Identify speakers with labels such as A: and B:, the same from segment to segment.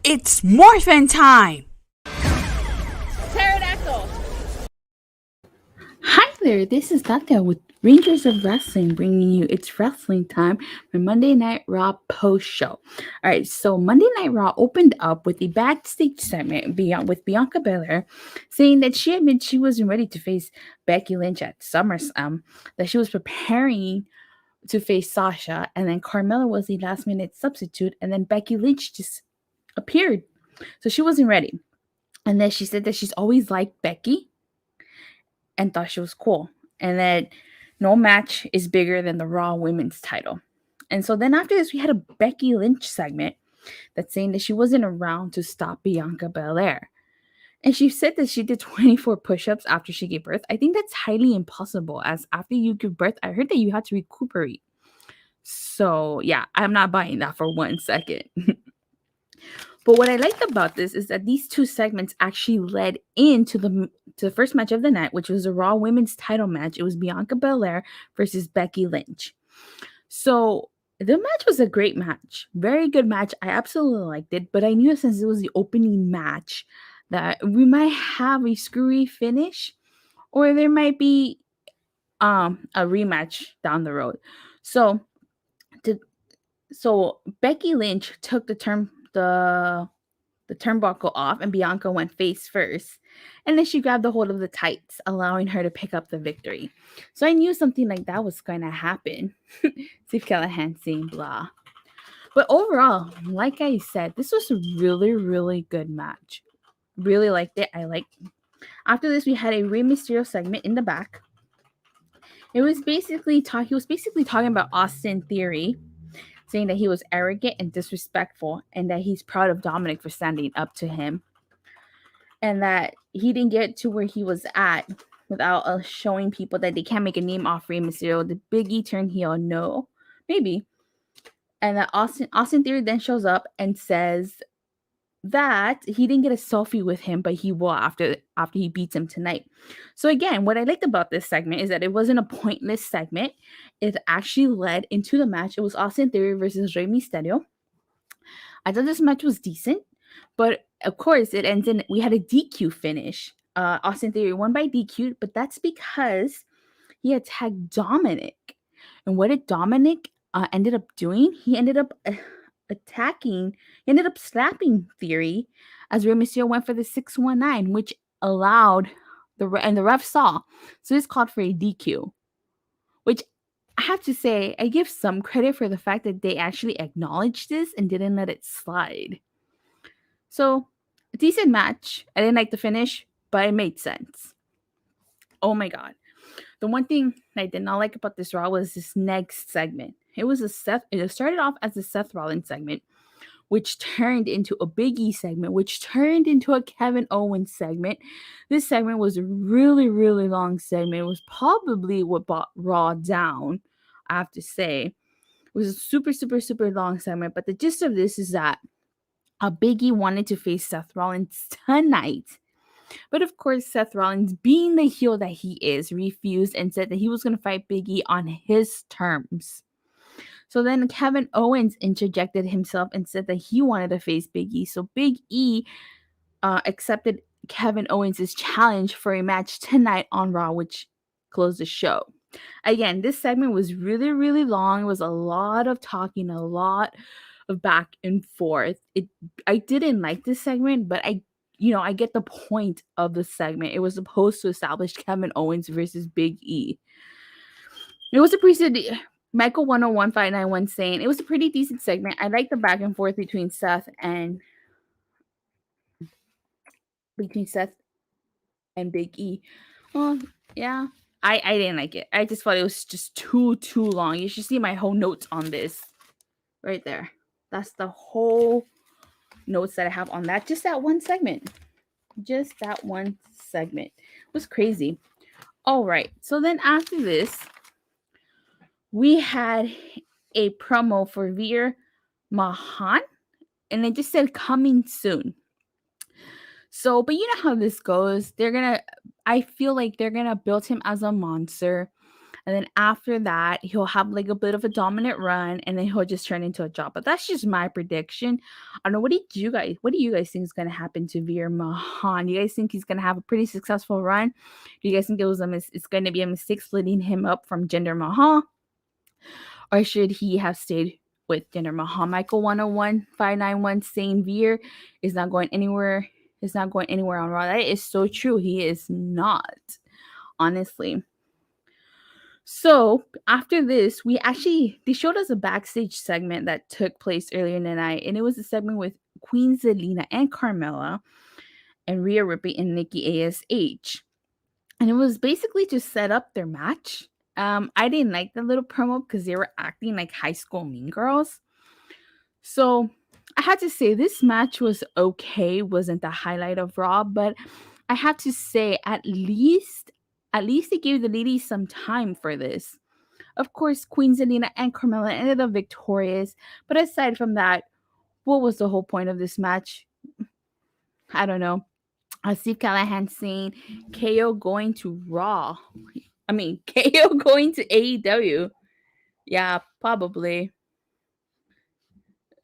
A: It's morphin' time!
B: Pterodactyl.
C: Hi there, this is Datila with Rangers of Wrestling bringing you It's Wrestling Time for Monday Night Raw post show. Alright, so Monday Night Raw opened up with a backstage segment with Bianca Belair saying that she admitted she wasn't ready to face Becky Lynch at SummerSlam, that she was preparing to face Sasha, and then Carmella was the last minute substitute, and then Becky Lynch just appeared. So she wasn't ready. And then she said that she's always liked Becky and thought she was cool, and that no match is bigger than the Raw Women's title. And so then after this, we had a Becky Lynch segment that's saying that she wasn't around to stop Bianca Belair. And she said that she did 24 push-ups after she gave birth. I think that's highly impossible, as after you give birth, I heard that you had to recuperate. So yeah, I'm not buying that for 1 second. But what I liked about this is that these two segments actually led into the first match of the night, which was a Raw Women's title match. It was Bianca Belair versus Becky Lynch. So the match was a great match. Very good match. I absolutely liked it. But I knew since it was the opening match that we might have a screwy finish, or there might be a rematch down the road. So Becky Lynch took the turnbuckle off, and Bianca went face first. And then she grabbed the hold of the tights, allowing her to pick up the victory. So I knew something like that was going to happen. Steve Callahan saying blah. But overall, like I said, this was a really, really good match. Really liked it. After this, we had a Rey Mysterio segment in the back. He was basically talking about Austin Theory, saying that he was arrogant and disrespectful, and that he's proud of Dominic for standing up to him, and that he didn't get to where he was at without showing people that they can't make a name off Rey Mysterio. The Big E turned heel, no, maybe, and that Austin Theory then shows up and says that he didn't get a selfie with him, but he will after he beats him tonight. So again, what I liked about this segment is that it wasn't a pointless segment. It actually led into the match. It was Austin Theory versus Rey Mysterio. I thought this match was decent, but of course it ends in, we had a DQ finish. Austin Theory won by DQ, but that's because he attacked Dominic. And what did Dominic ended up doing? He ended up slapping Theory as Rey Mysterio went for the 619, which allowed the ref saw. So this called for a DQ, which I have to say, I give some credit for the fact that they actually acknowledged this and didn't let it slide. So, a decent match. I didn't like the finish, but it made sense. Oh my god. The one thing I did not like about this Raw was this next segment. It started off as a Seth Rollins segment, which turned into a Big E segment, which turned into a Kevin Owens segment. This segment was a really, really long segment. It was probably what brought Raw down, I have to say. It was a super, super, super long segment, but the gist of this is that Big E wanted to face Seth Rollins tonight. But of course, Seth Rollins, being the heel that he is, refused and said that he was going to fight Big E on his terms. So then Kevin Owens interjected himself and said that he wanted to face Big E. So Big E accepted Kevin Owens' challenge for a match tonight on Raw, which closed the show. Again, this segment was really, really long. It was a lot of talking, a lot of back and forth. I didn't like this segment, but I get the point of the segment. It was supposed to establish Kevin Owens versus Big E. It was a pretty Michael 101591 saying it was a pretty decent segment. I like the back and forth between Seth and Big E. Well, yeah. I didn't like it. I just thought it was just too long. You should see my whole notes on this. Right there. That's the whole notes that I have on that. Just that one segment. It was crazy. All right. So then after this, we had a promo for Veer Mahan, and it just said coming soon. So, but you know how this goes. I feel like they're gonna build him as a monster, And then after that, he'll have like a bit of a dominant run, and then he'll just turn into a job. But that's just my prediction. I don't know. What do you guys think is gonna happen to Veer Mahan? Do you guys think he's gonna have a pretty successful run? Do you guys think it's gonna be a mistake splitting him up from Jinder Mahal? Or should he have stayed with Jinder Mahal? Michael 101-591 saying Veer is not going anywhere. Is not going anywhere on Raw. That is so true. He is not, honestly. So after this, they showed us a backstage segment that took place earlier in the night, and it was a segment with Queen Zelina and Carmella and Rhea, Ripley, and Nikki ASH. And it was basically to set up their match. I didn't like the little promo because they were acting like high school mean girls. So I had to say this match was okay, wasn't the highlight of Raw, but I have to say at least they gave the ladies some time for this. Of course, Queen Zelina and Carmella ended up victorious, but aside from that, what was the whole point of this match? I don't know. Steve Callahan saying KO going to Raw. I mean, KO going to AEW. Yeah, probably.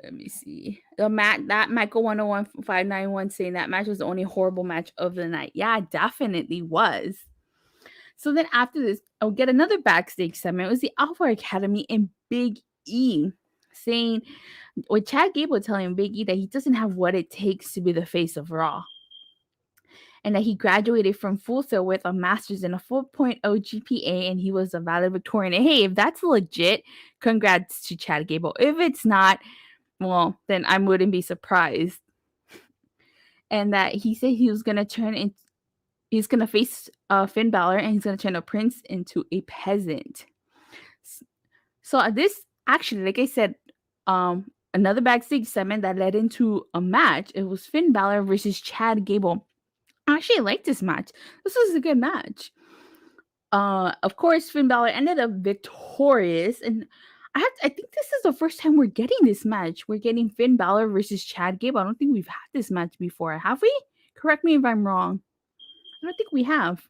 C: Let me see. That Michael 101-591 saying that match was the only horrible match of the night. Yeah, it definitely was. So then after this, I'll get another backstage segment. It was the Alpha Academy and Big E saying, with Chad Gable telling Big E that he doesn't have what it takes to be the face of Raw. And that he graduated from Full Sail with a master's and a 4.0 GPA, and he was a valedictorian. And hey, if that's legit, congrats to Chad Gable. If it's not, well, then I wouldn't be surprised. And that he said he was gonna he's gonna face Finn Balor, and he's gonna turn a prince into a peasant. So this actually, like I said, another backstage segment that led into a match. It was Finn Balor versus Chad Gable. I actually liked this match. This was a good match. Of course, Finn Balor ended up victorious, and I think this is the first time we're getting this match. We're getting Finn Balor versus Chad Gable. I don't think we've had this match before, have we? Correct me if I'm wrong. I don't think we have.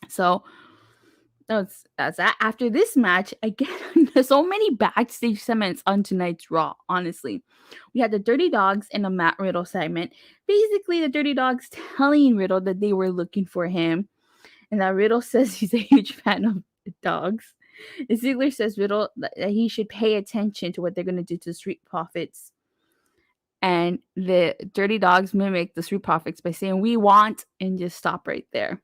C: So that's that. After this match, again, there's so many backstage segments on tonight's Raw, honestly. We had the Dirty Dawgz and a Matt Riddle segment. Basically, the Dirty Dawgz telling Riddle that they were looking for him, and that Riddle says he's a huge fan of the Dawgz. And Ziggler says Riddle that he should pay attention to what they're going to do to Street Profits. And the Dirty Dawgz mimic the Street Profits by saying, "We want," and just stop right there.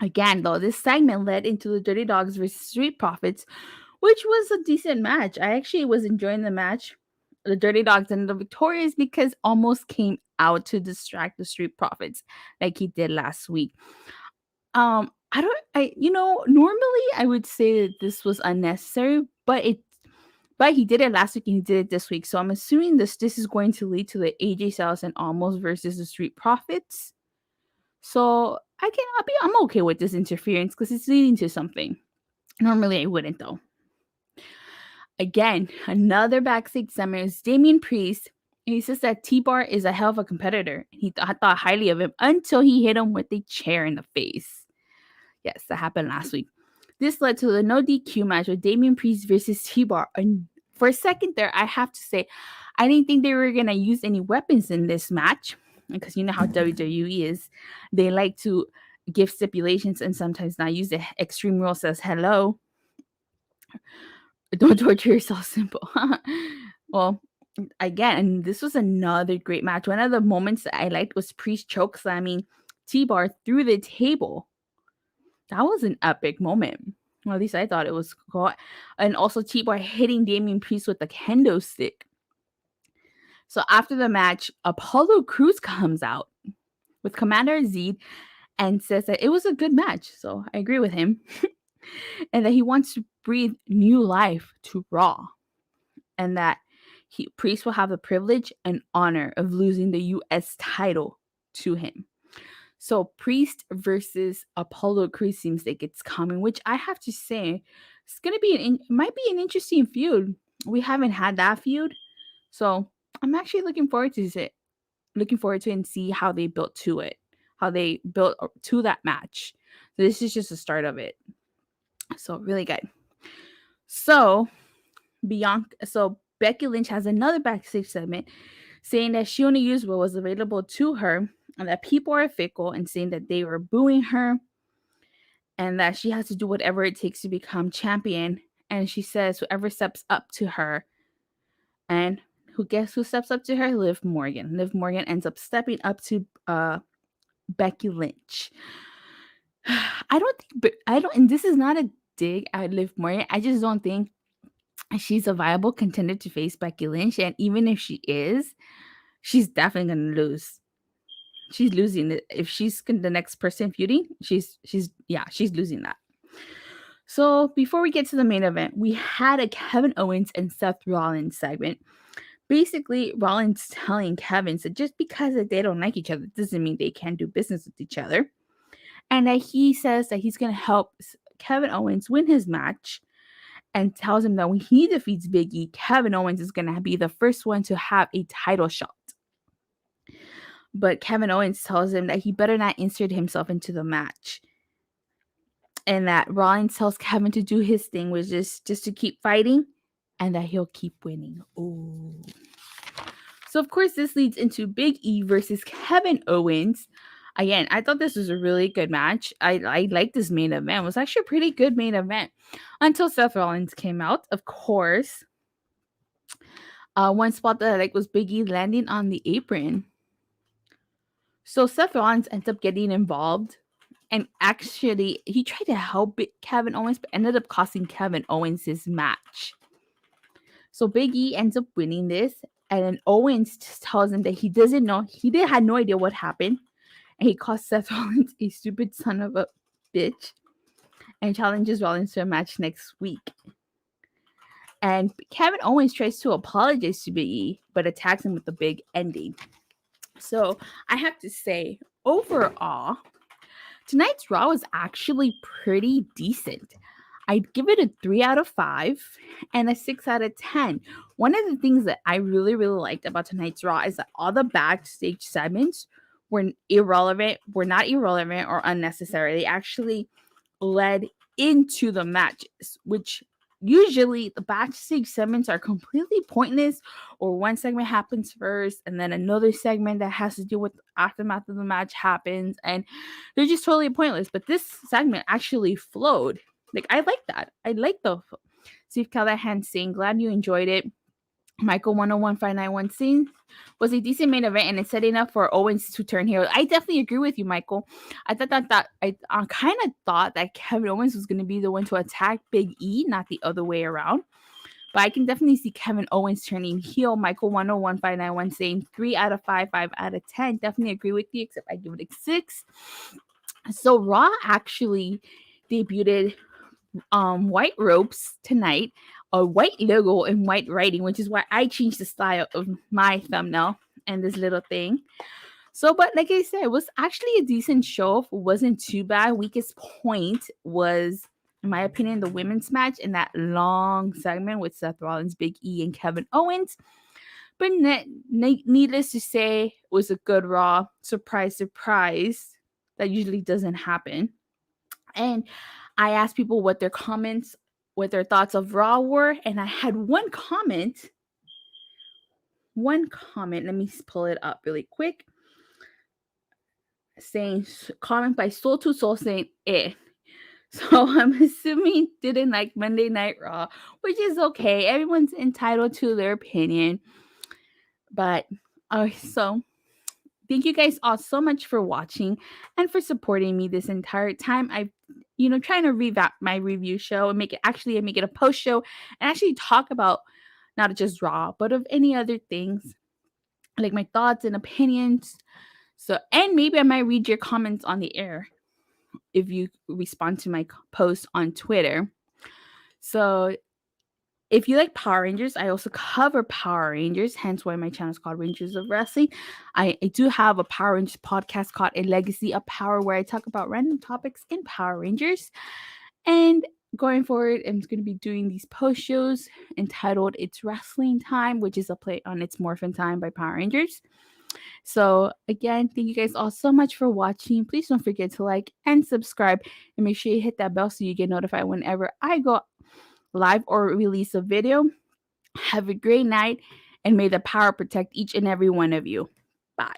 C: Again, though, this segment led into the Dirty Dawgz versus Street Profits, which was a decent match. I actually was enjoying the match. The Dirty Dawgz ended up victorious because almost came out to distract the Street Profits like he did last week. Normally I would say that this was unnecessary, but he did it last week and he did it this week. So I'm assuming this is going to lead to the AJ Styles and Almost versus the Street Profits. So I'm okay with this interference because it's leading to something. Normally I wouldn't, though. Again, another backstage segment is Damien Priest. And he says that T-Bar is a hell of a competitor. And he thought highly of him until he hit him with a chair in the face. Yes, that happened last week. This led to the no DQ match with Damien Priest versus T-Bar. And for a second there, I have to say, I didn't think they were going to use any weapons in this match. Because you know how WWE is. They like to give stipulations and sometimes not use it. Extreme Rule says, hello. Don't torture yourself, simple. Well, again, this was another great match. One of the moments that I liked was Priest choke slamming T-Bar through the table. That was an epic moment. Well, at least I thought it was cool. And also T-Bar hitting Damien Priest with the kendo stick. So after the match, Apollo Crews comes out with Commander Z and says that it was a good match. So I agree with him. And that he wants to breathe new life to Raw. And that Priest will have the privilege and honor of losing the U.S. title to him. So Priest versus Apollo Crews seems like it's coming, which I have to say, it's going to be might be an interesting feud. We haven't had that feud. So I'm actually looking forward to it. Looking forward to it and see how they built to it. How they built to that match. So this is just the start of it. So really good. So Becky Lynch has another backstage segment saying that she only used what was available to her and that people are fickle, and saying that they were booing her and that she has to do whatever it takes to become champion. And she says whoever steps up to her, and who steps up to her? Liv Morgan. Liv Morgan ends up stepping up to Becky Lynch. And this is not a dig at Liv Morgan. I just don't think she's a viable contender to face Becky Lynch. And even if she is, she's definitely gonna lose. She's losing it. If she's the next person feuding, she's losing that. So before we get to the main event, we had a Kevin Owens and Seth Rollins segment. Basically, Rollins telling Kevin that just because they don't like each other doesn't mean they can't do business with each other. And that he says that he's going to help Kevin Owens win his match, and tells him that when he defeats Big E, Kevin Owens is going to be the first one to have a title shot. But Kevin Owens tells him that he better not insert himself into the match. And that Rollins tells Kevin to do his thing, which is just to keep fighting, and that he'll keep winning. Ooh. So, of course, this leads into Big E versus Kevin Owens. Again, I thought this was a really good match. I liked this main event. It was actually a pretty good main event until Seth Rollins came out, of course. One spot that I liked was Big E landing on the apron. So Seth Rollins ends up getting involved. And actually, he tried to help Kevin Owens, but ended up costing Kevin Owens his match. So Big E ends up winning this. And then Owens just tells him that he doesn't know. He had no idea what happened. And he calls Seth Rollins a stupid son of a bitch. And challenges Rollins to a match next week. And Kevin Owens tries to apologize to Big E, but attacks him with a big ending. So I have to say, overall, tonight's Raw was actually pretty decent. I'd give it a 3 out of 5 and a 6 out of 10. One of the things that I really, really liked about tonight's Raw is that all the backstage segments were not irrelevant or unnecessary. They actually led into the matches, which usually the backstage segments are completely pointless, or one segment happens first and then another segment that has to do with the aftermath of the match happens, and they're just totally pointless. But this segment actually flowed. Like, I like that. I like the Steve Callahan saying, "Glad you enjoyed it." Michael 101591 scene was a decent main event, and it's setting up for Owens to turn heel. I definitely agree with you, Michael. I kind of thought that Kevin Owens was going to be the one to attack Big E, not the other way around. But I can definitely see Kevin Owens turning heel. Michael 101591 saying 3 out of 5, 5 out of 10. Definitely agree with you, except I give it a 6. So Raw actually debuted white ropes tonight, a white logo and white writing, which is why I changed the style of my thumbnail and this little thing. So, but like I said, it was actually a decent show. It wasn't too bad. Weakest point was, in my opinion, the women's match in that long segment with Seth Rollins, Big E, and Kevin Owens. But needless to say, it was a good Raw. Surprise, surprise. That usually doesn't happen. And I asked people what their thoughts of Raw were, and I had one comment. Let me pull it up really quick. Comment by Soul to Soul saying, eh. So I'm assuming didn't like Monday Night Raw, which is okay. Everyone's entitled to their opinion. But, so thank you guys all so much for watching and for supporting me this entire time. I've trying to revamp my review show and make it a post show and actually talk about not just Raw, but of any other things, like my thoughts and opinions. So, and maybe I might read your comments on the air if you respond to my post on Twitter. So, if you like Power Rangers, I also cover Power Rangers, hence why my channel is called Rangers of Wrestling. I do have a Power Rangers podcast called A Legacy of Power, where I talk about random topics in Power Rangers. And going forward, I'm going to be doing these post shows entitled It's Wrestling Time, which is a play on It's Morphin Time by Power Rangers. So again, thank you guys all so much for watching. Please don't forget to like and subscribe, and make sure you hit that bell so you get notified whenever I go live or release a video. Have a great night, and may the power protect each and every one of you. Bye.